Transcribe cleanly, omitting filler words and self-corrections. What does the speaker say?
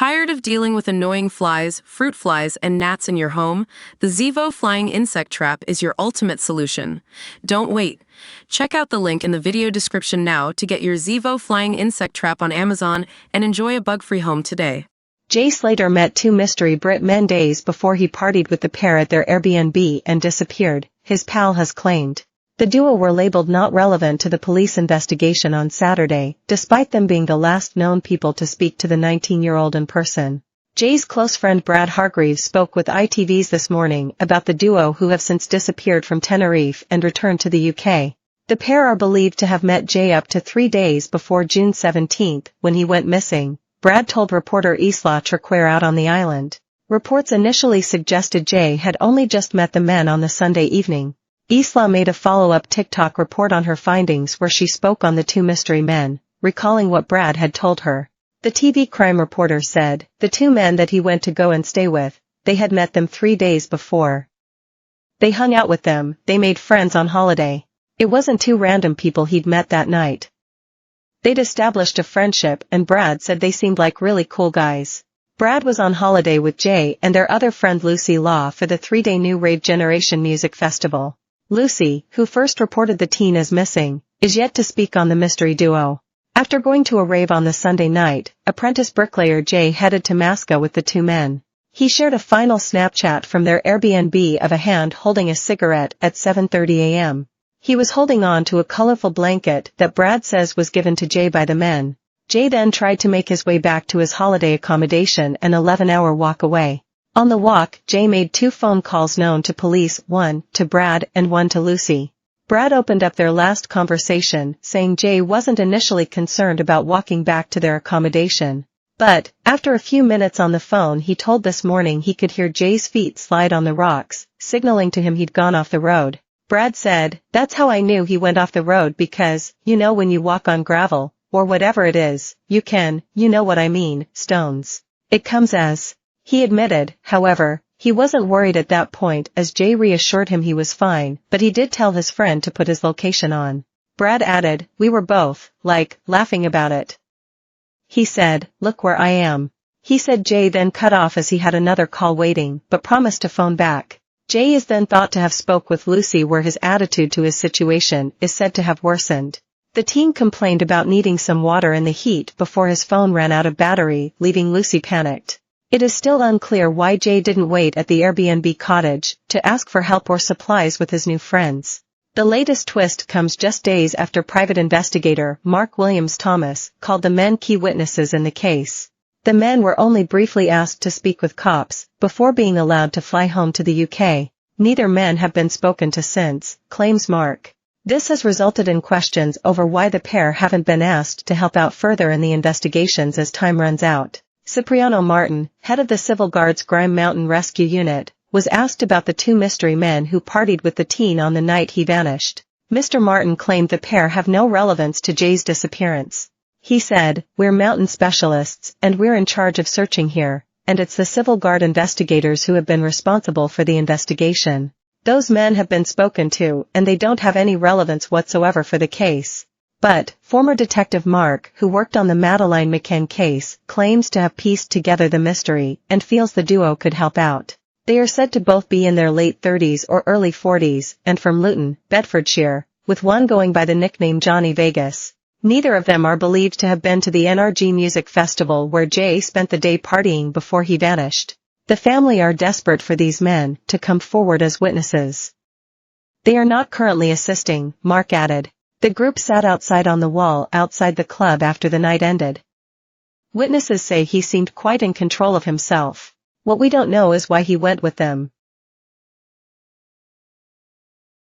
Tired of dealing with annoying flies, fruit flies, and gnats in your home? The Zevo Flying Insect Trap is your ultimate solution. Don't wait. Check out the link in the video description now to get your Zevo Flying Insect Trap on Amazon and enjoy a bug-free home today. Jay Slater met two mystery Brit men days before he partied with the pair at their Airbnb and disappeared, his pal has claimed. The duo were labeled not relevant to the police investigation on Saturday, despite them being the last known people to speak to the 19-year-old in person. Jay's close friend Brad Hargreaves spoke with ITV's This Morning about the duo who have since disappeared from Tenerife and returned to the UK. The pair are believed to have met Jay up to 3 days before June 17, when he went missing, Brad told reporter Isla Triquer out on the island. Reports initially suggested Jay had only just met the men on the Sunday evening. Isla made a follow-up TikTok report on her findings where she spoke on the two mystery men, recalling what Brad had told her. The TV crime reporter said, the two men that he went to go and stay with, they had met them 3 days before. They hung out with them, they made friends on holiday. It wasn't two random people he'd met that night. They'd established a friendship and Brad said they seemed like really cool guys. Brad was on holiday with Jay and their other friend Lucy Law for the 3-day New Rave Generation Music Festival. Lucy, who first reported the teen as missing, is yet to speak on the mystery duo. After going to a rave on the Sunday night, apprentice bricklayer Jay headed to Masca with the two men. He shared a final Snapchat from their Airbnb of a hand holding a cigarette at 7:30 a.m. He was holding on to a colorful blanket that Brad says was given to Jay by the men. Jay then tried to make his way back to his holiday accommodation an 11-hour walk away. On the walk, Jay made 2 phone calls known to police, one to Brad and one to Lucy. Brad opened up their last conversation, saying Jay wasn't initially concerned about walking back to their accommodation. But, after a few minutes on the phone he told This Morning he could hear Jay's feet slide on the rocks, signaling to him he'd gone off the road. Brad said, "That's how I knew he went off the road because, you know when you walk on gravel, or whatever it is, you know what I mean, stones. It comes as." He admitted, however, he wasn't worried at that point as Jay reassured him he was fine, but he did tell his friend to put his location on. Brad added, "We were both, laughing about it." He said, "Look where I am." He said Jay then cut off as he had another call waiting, but promised to phone back. Jay is then thought to have spoke with Lucy where his attitude to his situation is said to have worsened. The teen complained about needing some water in the heat before his phone ran out of battery, leaving Lucy panicked. It is still unclear why Jay didn't wait at the Airbnb cottage to ask for help or supplies with his new friends. The latest twist comes just days after private investigator Mark Williams Thomas called the men key witnesses in the case. The men were only briefly asked to speak with cops before being allowed to fly home to the UK. Neither men have been spoken to since, claims Mark. This has resulted in questions over why the pair haven't been asked to help out further in the investigations as time runs out. Cipriano Martin, head of the Civil Guard's Grime Mountain Rescue Unit, was asked about the two mystery men who partied with the teen on the night he vanished. Mr. Martin claimed the pair have no relevance to Jay's disappearance. He said, "We're mountain specialists and we're in charge of searching here, and it's the Civil Guard investigators who have been responsible for the investigation. Those men have been spoken to and they don't have any relevance whatsoever for the case." But, former Detective Mark, who worked on the Madeleine McCann case, claims to have pieced together the mystery and feels the duo could help out. They are said to both be in their late 30s or early 40s and from Luton, Bedfordshire, with one going by the nickname Johnny Vegas. Neither of them are believed to have been to the NRG Music Festival where Jay spent the day partying before he vanished. The family are desperate for these men to come forward as witnesses. They are not currently assisting, Mark added. The group sat outside on the wall outside the club after the night ended. Witnesses say he seemed quite in control of himself. What we don't know is why he went with them.